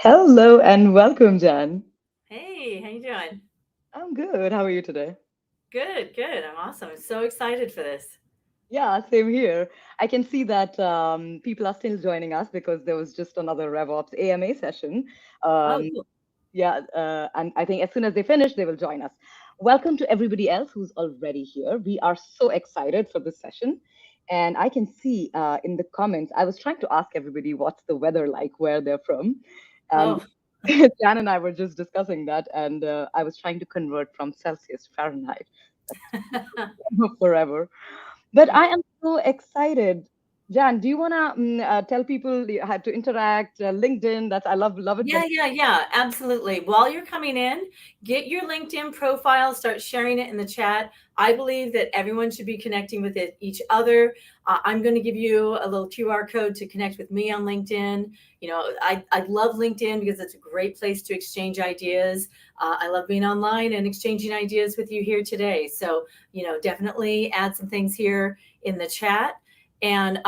Hello and welcome, Jan. Hey, how you doing? I'm good. How are you today? Good, good. I'm awesome. I'm so excited for this. Yeah, same here. I can see that people are still joining us because there was just another RevOps AMA session. Oh, Um, cool. yeah, and I think as soon as they finish, they will join us. Welcome to everybody else who's already here. We are so excited for this session. And I can see in the comments, I was trying to ask everybody what's the weather like where they're from. And Oh, Jan and I were just discussing that, and I was trying to convert from Celsius to Fahrenheit. That's forever. But I yeah. am so excited. Jan, do you want to tell people how to interact? LinkedIn, that's I love it when. Yeah, absolutely. While you're coming in, get your LinkedIn profile, start sharing it in the chat. I believe that everyone should be connecting with each other. I'm going to give you a little QR code to connect with me on LinkedIn. I love LinkedIn because it's a great place to exchange ideas. I love being online and exchanging ideas with you here today. So, definitely add some things here in the chat. And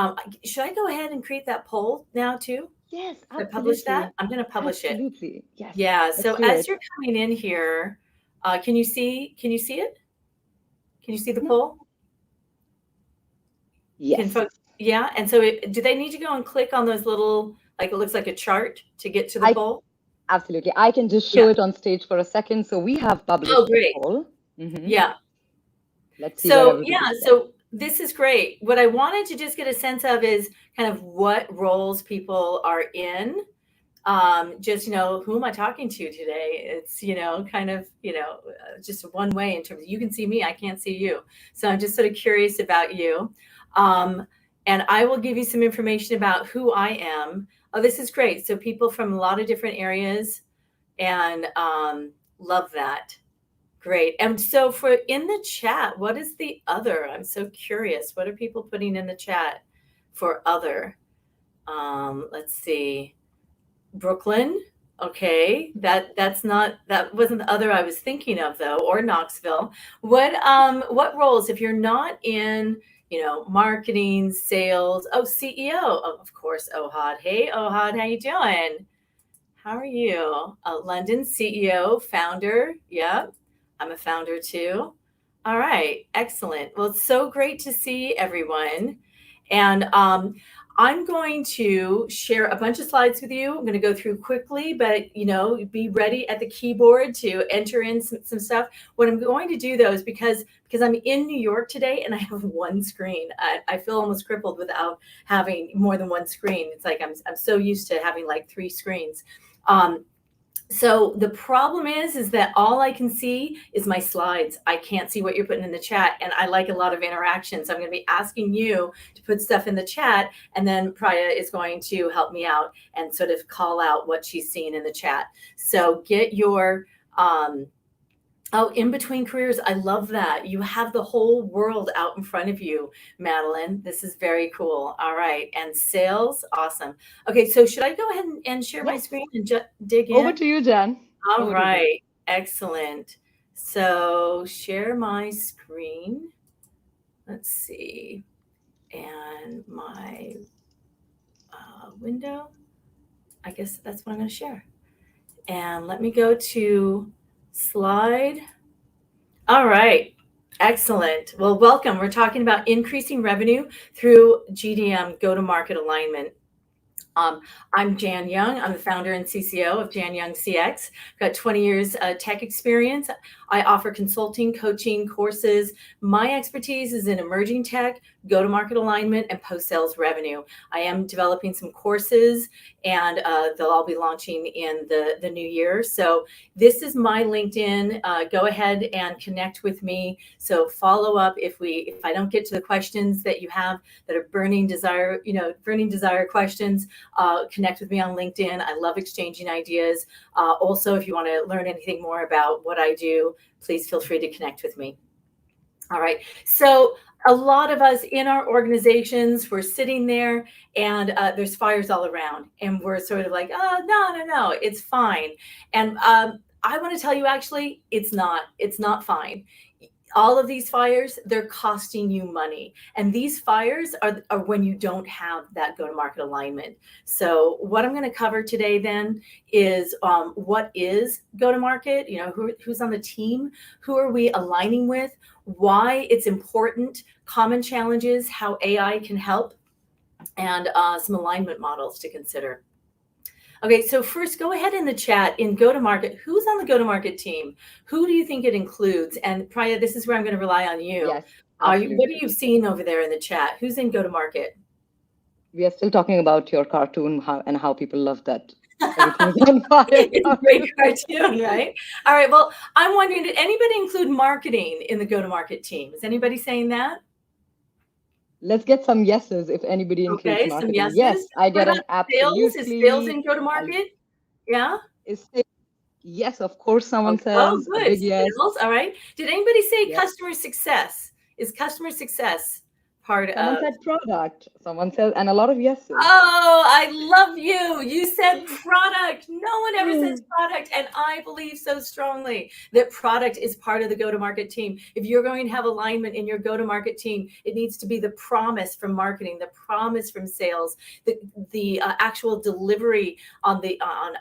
should I go ahead and create that poll now too? Yes, Should I publish that? absolutely. I'm going to publish it. Absolutely. Yes. Yeah. Let's So do as it. you're coming in here, can you see it? Can you see the No. poll? Can Yes. folks, yeah. And so do they need to go and click on those little, like it looks like a chart to get to the I poll? absolutely. I can just show Yeah. it on stage for a second. So we have Oh, published the great. poll. Hmm. Yeah. Let's see where So yeah, everybody's at. so this is great. What I wanted to just get a sense of is kind of what roles people are in. Just who am I talking to today? It's kind of just one way in terms of you can see me, I can't see you. So I'm just sort of curious about you. um, and I will give you some information about who I am. Oh, this is great. So people from a lot of different areas, and love that. Great. And so for in the chat, what is the other? I'm so curious, what are people putting in the chat for other? Let's see. Brooklyn. Okay, that wasn't the other I was thinking of though, or Knoxville. What roles if you're not in, marketing, sales? Oh, CEO. Oh, of course, Ohad. Hey, Ohad, how you doing? How are you? London CEO, founder. Yep, I'm a founder too. All right, excellent. Well, it's so great to see everyone. And I'm going to share a bunch of slides with you. I'm going to go through quickly, but be ready at the keyboard to enter in some stuff. What I'm going to do though is because I'm in New York today and I have one screen. I feel almost crippled without having more than one screen. It's like I'm so used to having like three screens. Um, so the problem is that all I can see is my slides. I can't see what you're putting in the chat, and I like a lot of interaction. So I'm going to be asking you to put stuff in the chat, and then Priya is going to help me out and sort of call out what she's seeing in the chat. So get your oh, in between careers. I love that. You have the whole world out in front of you, Madeline. This is very cool. All right. And sales, awesome. Okay, so should I go ahead and share my Yes. screen and dig Over in? to you, Jan. All Over to you, Jan. right. Excellent. So share my screen. Let's see. And my window. I guess that's what I'm going to share. And let me go to slide. All right. Excellent. Well, welcome. We're talking about increasing revenue through GDM, go to market alignment. Um, I'm Jan Young. I'm the founder and CCO of Jan Young CX. Got 20 years tech experience. I offer consulting, coaching, courses. My expertise is in emerging tech, go-to-market alignment, and post-sales revenue. I am developing some courses, and they'll all be launching in the new year. So this is my LinkedIn. Go ahead and connect with me. So follow up if I don't get to the questions that you have that are burning desire questions. Connect with me on LinkedIn. I love exchanging ideas. Also, if you want to learn anything more about what I do, please feel free to connect with me. All right. So a lot of us in our organizations, we're sitting there and there's fires all around and we're sort of like, oh, no, it's fine. And I want to tell you, actually, it's not fine. all of these fires, they're costing you money. And these fires are when you don't have that go-to-market alignment. So what I'm going to cover today then is what is go-to-market, who's on the team, who are we aligning with, why it's important, common challenges, how AI can help, and some alignment models to consider. Okay, so first, go ahead in the chat in go-to-market. Who's on the go-to-market team? Who do you think it includes? And Priya, this is where I'm going to rely on you. Yes, What absolutely. are you seeing over there in the chat? Who's in go-to-market? We are still talking about your cartoon and how people love that. Everything's on fire. It's a great cartoon, right? All right, well, I'm wondering, did anybody include marketing in the go-to-market team? Is anybody saying that? Let's get some yeses if anybody includes Okay, some marketing. yeses. Yes, I What get an about sales? Is sales absolutely. in go-to-market? Yeah? Yes, of course, someone Oh, says a good. big yes. Sales, all right. Did anybody say Yes. customer success? Is customer success part Someone of? said product. Someone said, and a lot of yeses. Oh, I love you. You said product. No one ever says product. And I believe so strongly that product is part of the go-to-market team. If you're going to have alignment in your go-to-market team, it needs to be the promise from marketing, the promise from sales, the actual delivery on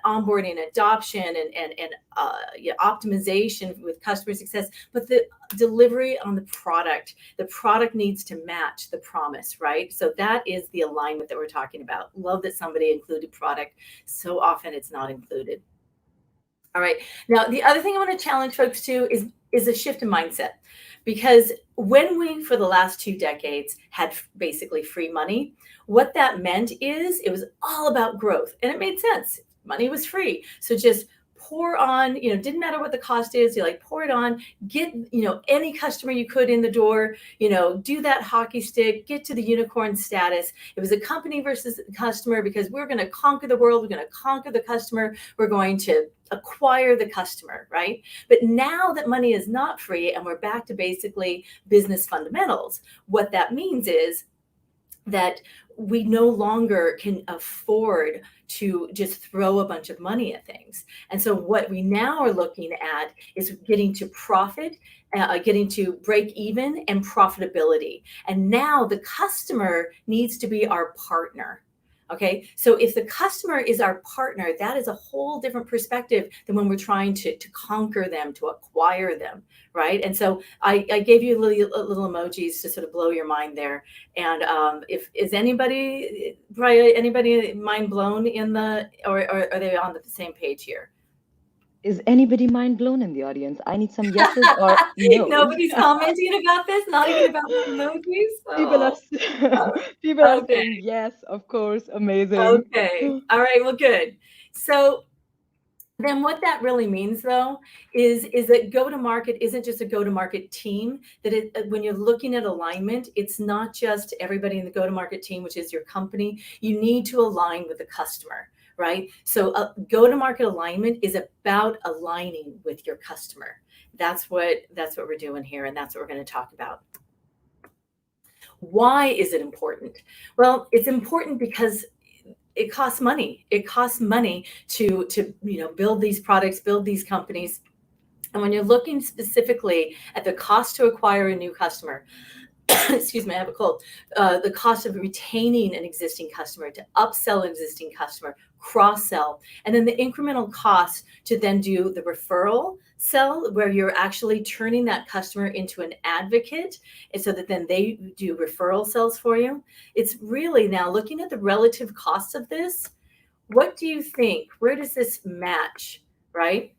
onboarding, adoption, and optimization with customer success, but the delivery on the product. The product needs to match the promise, right? So that is the alignment that we're talking about. Love that somebody included product. So often it's not included. All right. Now, the other thing I want to challenge folks to is a shift in mindset, because when we, for the last 2 decades, had basically free money, what that meant is it was all about growth, and it made sense. Money was free. So just pour on, didn't matter what the cost is, you pour it on, get, any customer you could in the door, do that hockey stick, get to the unicorn status. It was a company versus customer, because we're going to conquer the world. We're going to conquer the customer. We're going to acquire the customer, right? But now that money is not free and we're back to basically business fundamentals, what that means is that we no longer can afford to just throw a bunch of money at things. And so what we now are looking at is getting to profit, getting to break even and profitability. And now the customer needs to be our partner. Okay, so if the customer is our partner, that is a whole different perspective than when we're trying to conquer them, to acquire them, right? And so I gave you little emojis to sort of blow your mind there. And if is anybody mind blown in or are they on the same page here? Is anybody mind blown in the audience? I need some yeses or no. Nobody's commenting about this, not even about the emojis. People are saying yes, of course, amazing. Okay, all right, well, good. So then what that really means, though, is that go-to-market isn't just a go-to-market team. That when you're looking at alignment, it's not just everybody in the go-to-market team, which is your company. You need to align with the customer, right? So go-to-market alignment is about aligning with your customer. That's what we're doing here, and that's what we're going to talk about. Why is it important? Well, it's important because it costs money. It costs money to build these products, build these companies. And when you're looking specifically at the cost to acquire a new customer, excuse me, I have a cold, the cost of retaining an existing customer, to upsell an existing customer, cross-sell, and then the incremental cost to then do the referral sell, where you're actually turning that customer into an advocate, and so that then they do referral sells for you. It's really now looking at the relative costs of this. What do you think? Where does this match, right?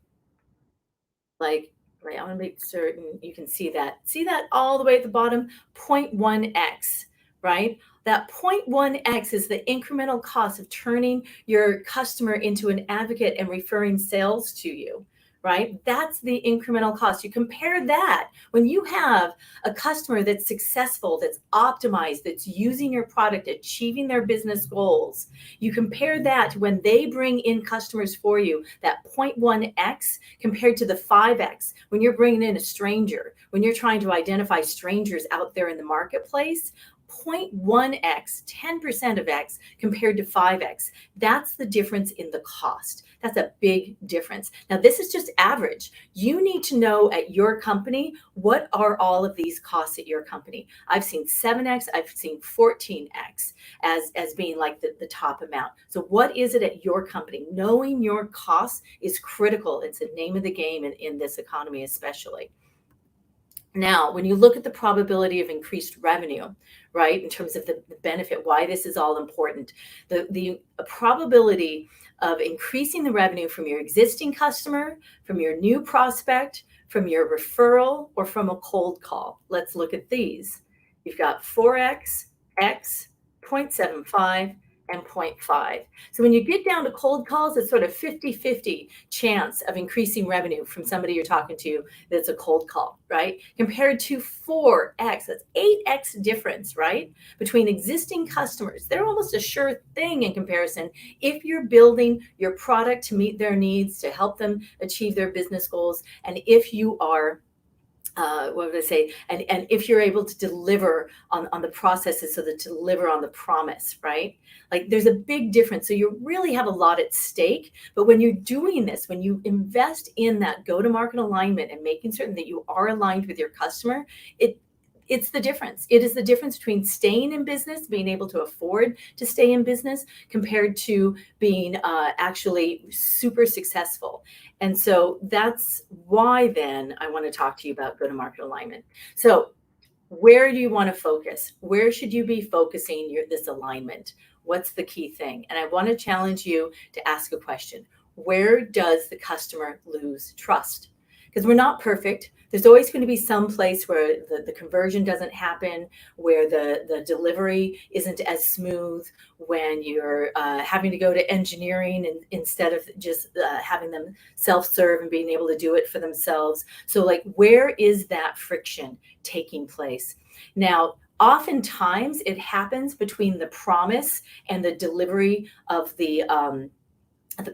Right, I want to make certain you can see that. See that all the way at the bottom? 0.1x, right? That 0.1x is the incremental cost of turning your customer into an advocate and referring sales to you, right? That's the incremental cost. You compare that when you have a customer that's successful, that's optimized, that's using your product, achieving their business goals. You compare that to when they bring in customers for you, that 0.1x compared to the 5x when you're bringing in a stranger, when you're trying to identify strangers out there in the marketplace. 0.1x, 10% of X compared to 5x. That's the difference in the cost. That's a big difference. Now, this is just average. You need to know at your company, what are all of these costs at your company? I've seen 7x, I've seen 14x as being like the top amount. So what is it at your company? Knowing your costs is critical. It's the name of the game in this economy, especially. Now, when you look at the probability of increased revenue, right, in terms of the benefit, why this is all important, the probability of increasing the revenue from your existing customer, from your new prospect, from your referral, or from a cold call. Let's look at these. You've got 4x, x, 0.75, and 0.5. So when you get down to cold calls, it's sort of 50-50 chance of increasing revenue from somebody you're talking to that's a cold call, right? Compared to 4x, that's 8x difference, right? Between existing customers. They're almost a sure thing in comparison if you're building your product to meet their needs, to help them achieve their business goals, and if you are what would I say? And if you're able to deliver on the processes, so that to deliver on the promise, right? Like there's a big difference. So you really have a lot at stake. But when you're doing this, when you invest in that go-to-market alignment and making certain that you are aligned with your customer, it's the difference. It is the difference between staying in business, being able to afford to stay in business, compared to being actually super successful. And so that's why then I want to talk to you about go-to-market alignment. So where do you want to focus? Where should you be focusing this alignment? What's the key thing? And I want to challenge you to ask a question. Where does the customer lose trust? Because we're not perfect. There's always going to be some place where the conversion doesn't happen, where the delivery isn't as smooth, when you're having to go to engineering instead of just having them self-serve and being able to do it for themselves. So like, where is that friction taking place? Now, oftentimes it happens between the promise and the delivery of the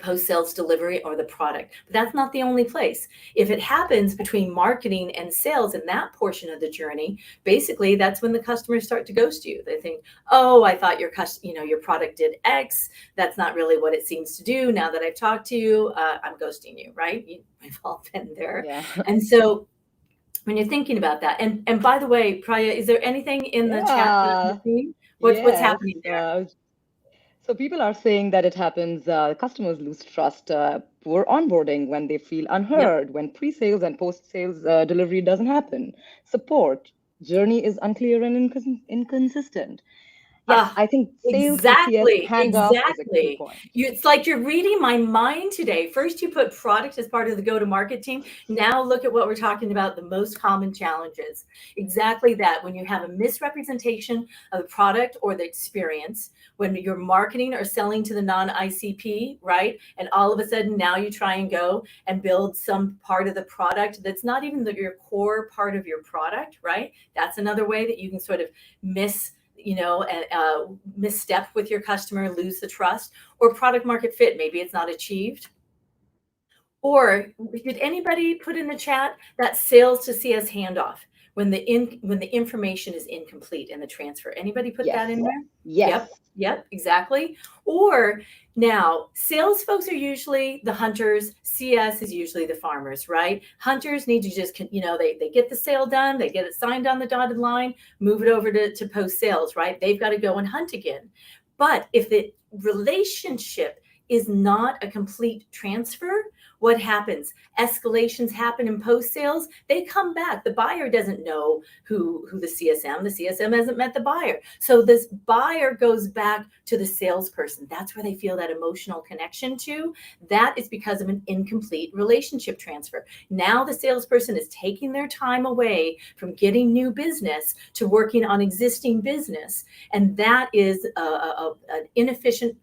post-sales delivery or the product. But that's not the only place. If it happens between marketing and sales in that portion of the journey, basically that's when the customers start to ghost you. They think, oh, I thought your product did X. That's not really what it seems to do. Now that I've talked to you, I'm ghosting you, right? We've all been there. Yeah. And so when you're thinking about that, and by the way, Priya, is there anything in the chat that I'm Yeah. missing? What's Yes. happening there? So people are saying that it happens, customers lose trust, poor onboarding when they feel Yep. unheard, when pre-sales and post-sales delivery doesn't happen. Support, journey is unclear and inconsistent. Yes, Ah, I think sales to CS exactly, handoff is a key exactly. point. It's like you're reading my mind today. First, you put product as part of the go-to-market team. Now look at what we're talking about, the most common challenges. Exactly that. When you have a misrepresentation of the product or the experience, when you're marketing or selling to the non-ICP, right? And all of a sudden now you try and go and build some part of the product that's not even your core part of your product, right? That's another way that you can sort of misstep with your customer, lose the trust, or product market fit. Maybe it's not achieved. Or did anybody put in the chat that sales to CS handoff when the information is incomplete in the transfer? Anybody put that in there? Yes. Yep, exactly. Or now, sales folks are usually the hunters. CS is usually the farmers, right? Hunters need to just, they get the sale done, they get it signed on the dotted line, move it over to post sales, right? They've got to go and hunt again. But if the relationship is not a complete transfer, what happens? Escalations happen in post sales. They come back. The buyer doesn't know who the CSM hasn't met the buyer. So this buyer goes back to the salesperson. That's where they feel that emotional connection to. That is because of an incomplete relationship transfer. Now the salesperson is taking their time away from getting new business to working on existing business. And that is an inefficient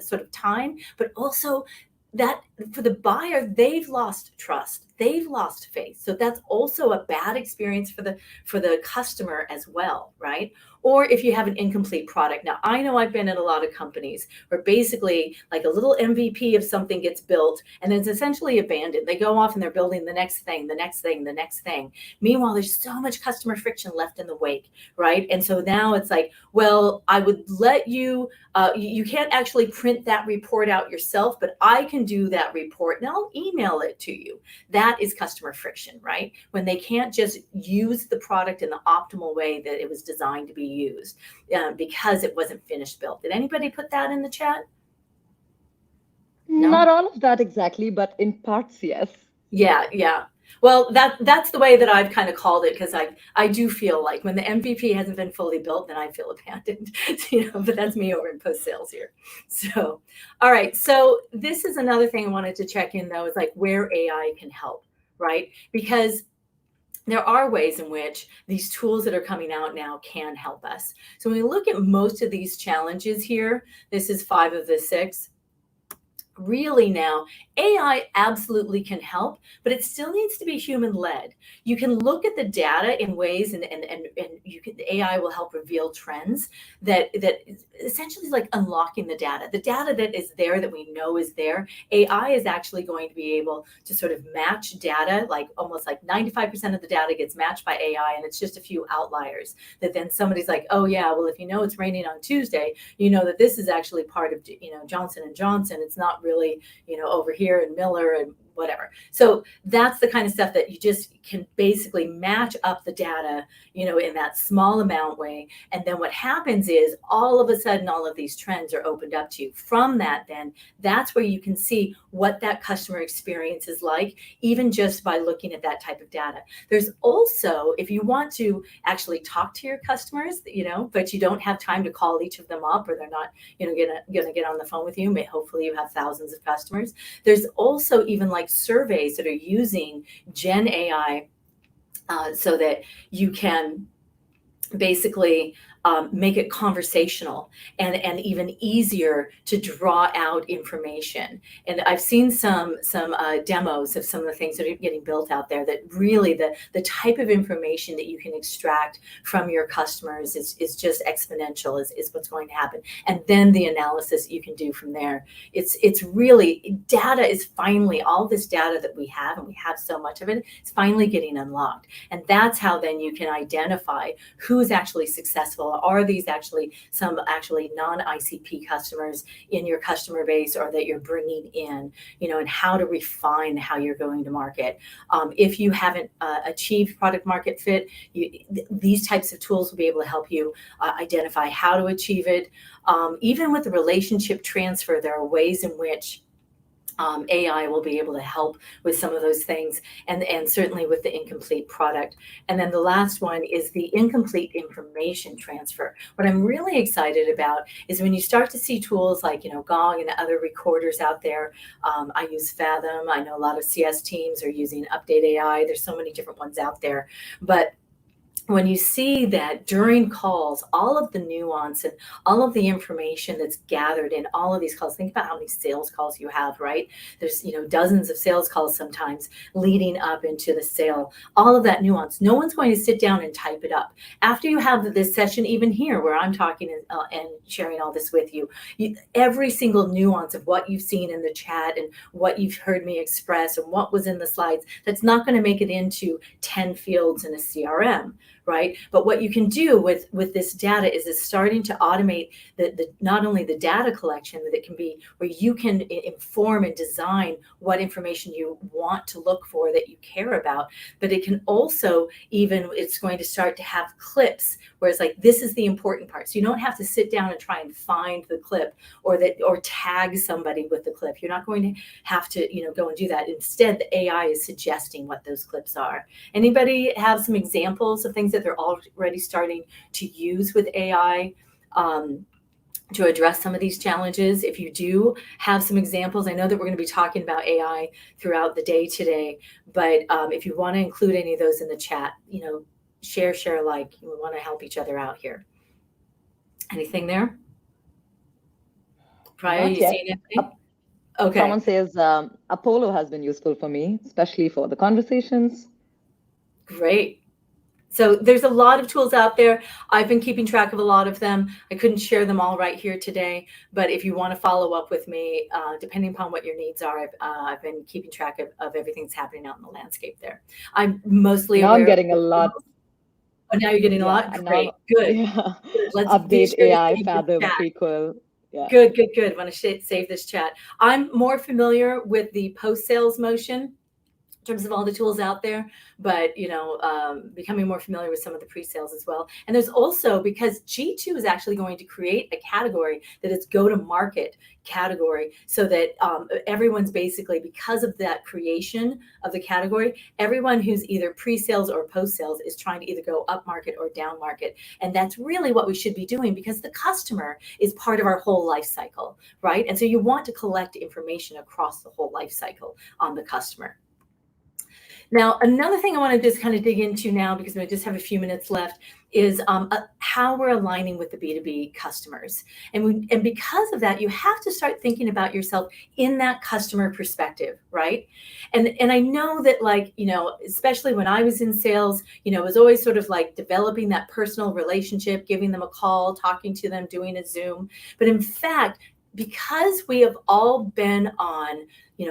sort of time, but also that for the buyer, they've lost trust. they've lost faith. So that's also a bad experience for the customer as well, right? Or if you have an incomplete product. Now, I know I've been at a lot of companies where basically like a little MVP of something gets built and then it's essentially abandoned. They go off and they're building the next thing, the next thing, the next thing. Meanwhile, there's so much customer friction left in the wake, right? And so now it's like, well, I would let you, you can't actually print that report out yourself, but I can do that report and I'll email it to you. That is customer friction, right? When they can't just use the product in the optimal way that it was designed to be used because it wasn't finished built. Did anybody put that in the chat? No? Not all of that exactly, but in parts, yes. Yeah. Well, that's the way that I've kind of called it, because I do feel like when the MVP hasn't been fully built, then I feel abandoned, but that's me over in post sales here. So, all right. So this is another thing I wanted to check in though, is like where AI can help, right? Because there are ways in which these tools that are coming out now can help us. So when we look at most of these challenges here, this is 5 of the 6. Really now, AI absolutely can help, but it still needs to be human led. You can look at the data in ways and you can, the AI will help reveal trends that essentially is like unlocking the data. The data that is there that we know is there, AI is actually going to be able to sort of match data, like almost like 95% of the data gets matched by AI, and it's just a few outliers that then somebody's like, oh yeah, well, if you know it's raining on Tuesday, you know that this is actually part of, Johnson and Johnson. It's not really, over here in Miller and whatever. So that's the kind of stuff that you just can basically match up the data, in that small amount way. And then what happens is all of a sudden, all of these trends are opened up to you. From that, then that's where you can see what that customer experience is like, even just by looking at that type of data. There's also, if you want to actually talk to your customers, but you don't have time to call each of them up, or they're not, gonna get on the phone with you. Hopefully you have thousands of customers. There's also even like surveys that are using Gen AI so that you can basically make it conversational and even easier to draw out information. And I've seen some demos of some of the things that are getting built out there that really the type of information that you can extract from your customers is just exponential, is what's going to happen. And then the analysis you can do from there. It's really, data is finally, all this data that we have, and we have so much of it, it's finally getting unlocked. And that's how then you can identify who's actually successful. Are these actually some non-ICP customers in your customer base, or that you're bringing in, and how to refine how you're going to market. If you haven't achieved product market fit, these types of tools will be able to help you identify how to achieve it. Even with the relationship transfer, there are ways in which AI will be able to help with some of those things, and certainly with the incomplete product. And then the last one is the incomplete information transfer. What I'm really excited about is when you start to see tools like, Gong and other recorders out there. I use Fathom. I know a lot of CS teams are using Update AI. There's so many different ones out there. But when you see that during calls, all of the nuance and all of the information that's gathered in all of these calls, think about how many sales calls you have, right? There's, dozens of sales calls sometimes leading up into the sale, all of that nuance. No one's going to sit down and type it up. After you have this session, even here where I'm talking and sharing all this with you, every single nuance of what you've seen in the chat and what you've heard me express and what was in the slides, that's not going to make it into 10 fields in a CRM. Right. But what you can do with this data is it's starting to automate the not only the data collection, but it can be where you can inform and design what information you want to look for that you care about. But it can also it's going to start to have clips where it's like, this is the important part. So you don't have to sit down and try and find the clip or tag somebody with the clip. You're not going to have to, go and do that. Instead, the AI is suggesting what those clips are. Anybody have some examples of things that they're already starting to use with AI to address some of these challenges? If you do have some examples, I know that we're going to be talking about AI throughout the day today, but if you want to include any of those in the chat, share like. We want to help each other out here. Anything there? Prior, Not you yet. seen anything? Okay. Someone says Apollo has been useful for me, especially for the conversations. Great. So there's a lot of tools out there. I've been keeping track of a lot of them. I couldn't share them all right here today, but if you want to follow up with me, depending upon what your needs are, I've been keeping track of everything that's happening out in the landscape there. I'm mostly Now I'm aware of getting a the lot. tools. Oh, now you're getting a Yeah, lot? and now, Great. Good. yeah, Good. Let's be update sure to AI, save this Fathom, chat. prequel. Yeah. Good, good, good. Want to save this chat. I'm more familiar with the post-sales motion in terms of all the tools out there, but becoming more familiar with some of the pre-sales as well. And there's also, because G2 is actually going to create a category that is go-to-market category, so that everyone's basically, because of that creation of the category, everyone who's either pre-sales or post-sales is trying to either go up market or down market. And that's really what we should be doing, because the customer is part of our whole life cycle, right? And so you want to collect information across the whole life cycle on the customer. Now, another thing I want to just kind of dig into now, because we just have a few minutes left, is how we're aligning with the B2B customers. And because of that, you have to start thinking about yourself in that customer perspective, right? And I know that, like, especially when I was in sales, it was always sort of like developing that personal relationship, giving them a call, talking to them, doing a Zoom. But in fact, because we have all been on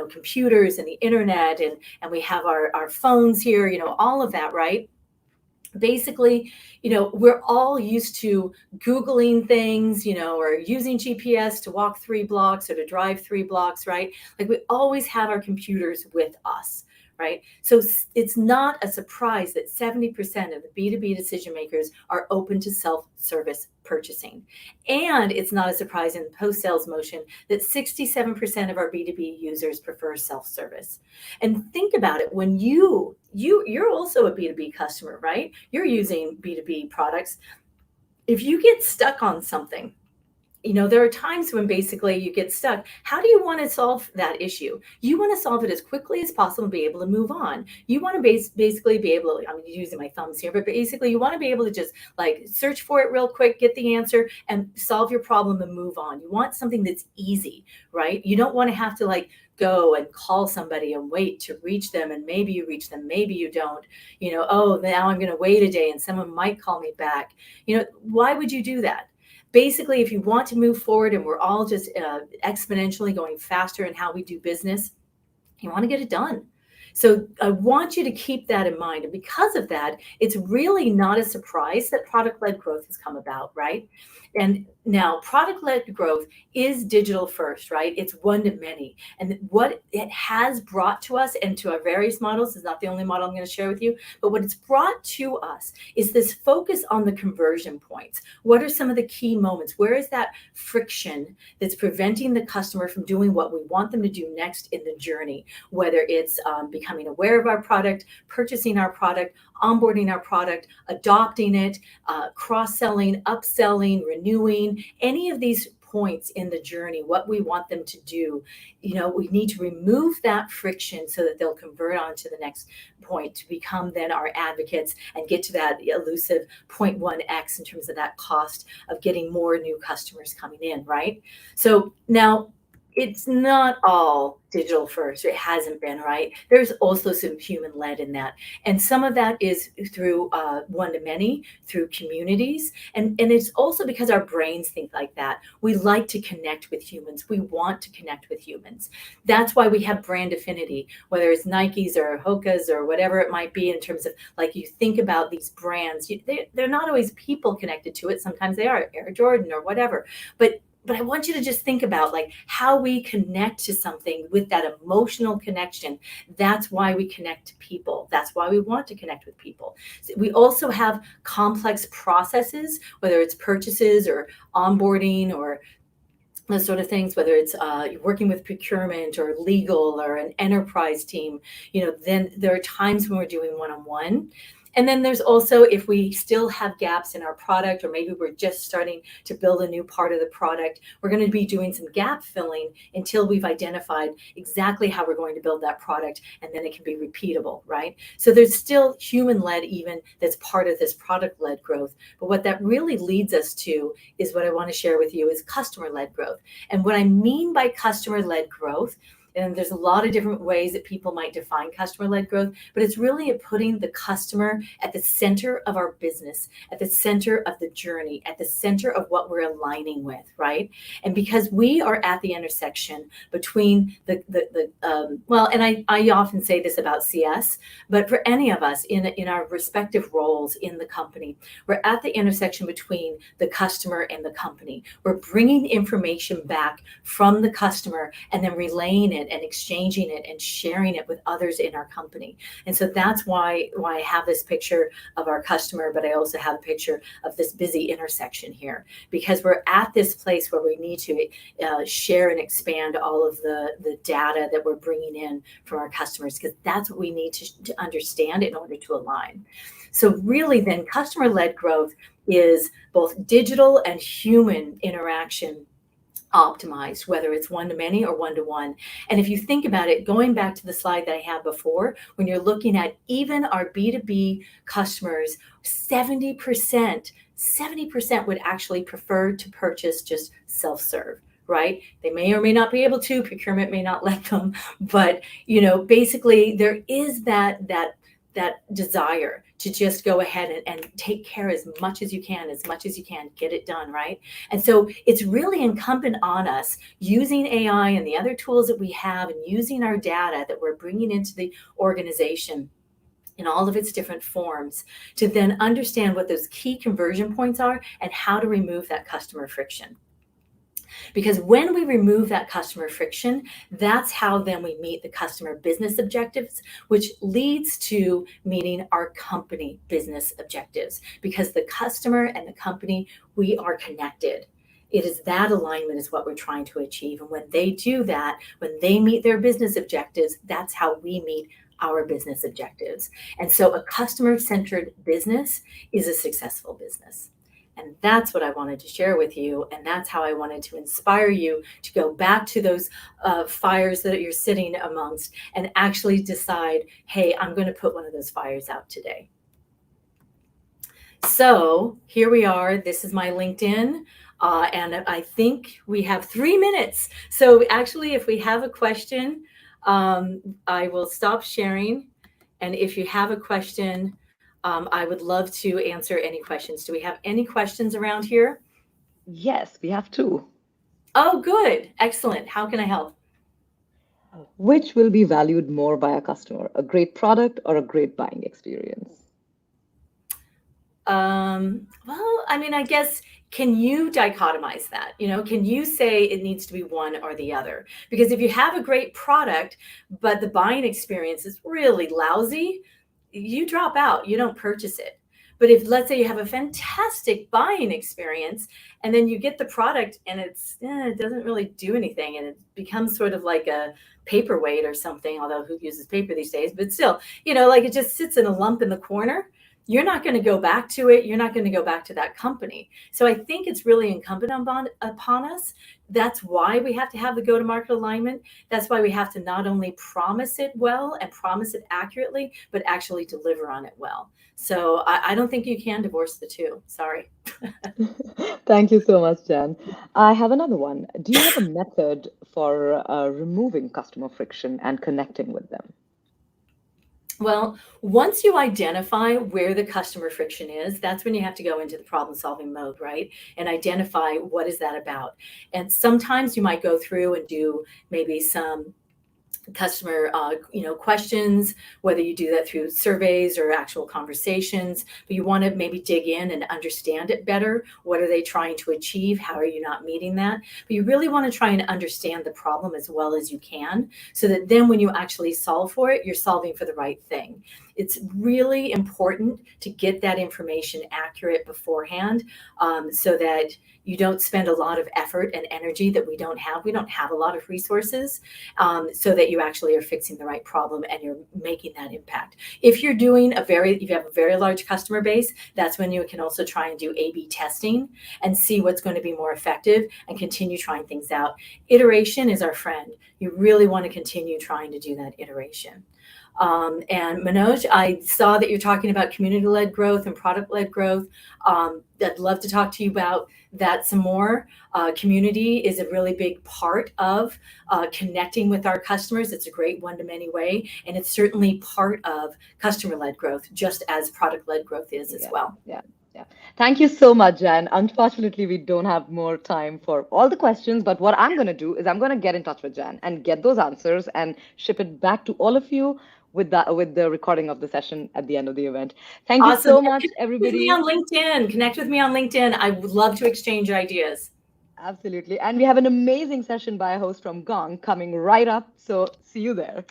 computers and the internet, and we have our phones here, all of that, right? Basically, we're all used to Googling things, or using GPS to walk 3 blocks or to drive 3 blocks, right? Like, we always have our computers with us, right? So it's not a surprise that 70% of the B2B decision makers are open to self-service purchasing. And it's not a surprise in the post-sales motion that 67% of our B2B users prefer self-service. And think about it, when you're also a B2B customer, right? You're using B2B products. If you get stuck on something, there are times when basically you get stuck. How do you want to solve that issue? You want to solve it as quickly as possible and be able to move on. You want to basically be able to, I'm using my thumbs here, but basically you want to be able to just like search for it real quick, get the answer, and solve your problem and move on. You want something that's easy, right? You don't want to have to like go and call somebody and wait to reach them, and maybe you reach them, maybe you don't. Oh, now I'm going to wait a day and someone might call me back. Why would you do that? Basically, if you want to move forward, and we're all just exponentially going faster in how we do business, you want to get it done. So I want you to keep that in mind. And because of that, it's really not a surprise that product-led growth has come about, right? And now product-led growth is digital first, right? It's one to many. And what it has brought to us and to our various models is not the only model I'm going to share with you, but what it's brought to us is this focus on the conversion points. What are some of the key moments? Where is that friction that's preventing the customer from doing what we want them to do next in the journey? Whether it's becoming aware of our product, purchasing our product, onboarding our product, adopting it, cross-selling, upselling, renewing, any of these points in the journey, what we want them to do, we need to remove that friction so that they'll convert on to the next point to become then our advocates and get to that elusive 0.1x in terms of that cost of getting more new customers coming in, right? So now, it's not all digital first. It hasn't been, right? There's also some human led in that. And some of that is through one to many, through communities. And it's also because our brains think like that. We like to connect with humans. We want to connect with humans. That's why we have brand affinity, whether it's Nikes or Hoka's or whatever it might be, in terms of, like, you think about these brands, they're not always people connected to it. Sometimes they are, Air Jordan or whatever. But I want you to just think about, like, how we connect to something with that emotional connection. That's why we connect to people. That's why we want to connect with people. We also have complex processes, whether it's purchases or onboarding or those sort of things, whether it's working with procurement or legal or an enterprise team. Then there are times when we're doing one-on-one. And then there's also, if we still have gaps in our product, or maybe we're just starting to build a new part of the product, we're going to be doing some gap filling until we've identified exactly how we're going to build that product, and then it can be repeatable, right? So there's still human-led even that's part of this product-led growth. But what that really leads us to is what I want to share with you is customer-led growth. And what I mean by customer-led growth, and there's a lot of different ways that people might define customer-led growth, but it's really putting the customer at the center of our business, at the center of the journey, at the center of what we're aligning with, right? And because we are at the intersection between well, and I often say this about CS, but for any of us in our respective roles in the company, we're at the intersection between the customer and the company. We're bringing information back from the customer and then relaying it and exchanging it and sharing it with others in our company. And so that's why I have this picture of our customer, but I also have a picture of this busy intersection here, because we're at this place where we need to share and expand all of the data that we're bringing in from our customers, because that's what we need to understand in order to align. So really then customer-led growth is both digital and human interaction optimized, whether it's one-to-many or one-to-one. And if you think about it, going back to the slide that I had before, when you're looking at even our B2B customers, 70% would actually prefer to purchase just self-serve, right? They may or may not be able to, procurement may not let them, but basically there is that desire to just go ahead and take care as much as you can, get it done, right? And so it's really incumbent on us using AI and the other tools that we have, and using our data that we're bringing into the organization in all of its different forms, to then understand what those key conversion points are and how to remove that customer friction. Because when we remove that customer friction, that's how then we meet the customer business objectives, which leads to meeting our company business objectives. Because the customer and the company, we are connected. It is that alignment is what we're trying to achieve. And when they do that, when they meet their business objectives, that's how we meet our business objectives. And so a customer-centered business is a successful business. And that's what I wanted to share with you. And that's how I wanted to inspire you to go back to those fires that you're sitting amongst and actually decide, hey, I'm going to put one of those fires out today. So here we are. This is my LinkedIn. And I think we have 3 minutes. So actually, if we have a question, I will stop sharing. And if you have a question, I would love to answer any questions. Do we have any questions around here? Yes, we have 2. Oh, good. Excellent. How can I help? Which will be valued more by a customer, a great product or a great buying experience? Well, I mean, I guess, can you dichotomize that? Can you say it needs to be one or the other? Because if you have a great product, but the buying experience is really lousy, you drop out, you don't purchase it. But if, let's say, you have a fantastic buying experience and then you get the product and it doesn't really do anything, and it becomes sort of like a paperweight or something, although who uses paper these days, but still, like it just sits in a lump in the corner, you're not going to go back to it. You're not going to go back to that company. So I think it's really incumbent upon us. That's why we have to have the go-to-market alignment. That's why we have to not only promise it well and promise it accurately, but actually deliver on it well. So I don't think you can divorce the two. Sorry. Thank you so much, Jen. I have another one. Do you have a method for removing customer friction and connecting with them? Well, once you identify where the customer friction is, that's when you have to go into the problem-solving mode, right? And identify what is that about. And sometimes you might go through and do maybe some customer questions, whether you do that through surveys or actual conversations, but you want to maybe dig in and understand it better. What are they trying to achieve? How are you not meeting that? But you really want to try and understand the problem as well as you can, so that then when you actually solve for it, you're solving for the right thing. it's really important to get that information accurate beforehand, so that you don't spend a lot of effort and energy that we don't have. We don't have a lot of resources, so that you actually are fixing the right problem and you're making that impact. If you're doing if you have a very large customer base, that's when you can also try and do A/B testing and see what's going to be more effective and continue trying things out. Iteration is our friend. You really want to continue trying to do that iteration. And Manoj, I saw that you're talking about community-led growth and product-led growth. I'd love to talk to you about that some more. Community is a really big part of connecting with our customers. It's a great one-to-many way, and it's certainly part of customer-led growth, just as product-led growth is as well. Yeah. Thank you so much, Jan. Unfortunately, we don't have more time for all the questions, but what I'm going to do is I'm going to get in touch with Jan and get those answers and ship it back to all of you with the recording of the session at the end of the event. Thank you so much, everybody. Connect with me on LinkedIn. I would love to exchange ideas. Absolutely. And we have an amazing session by a host from Gong coming right up. So see you there.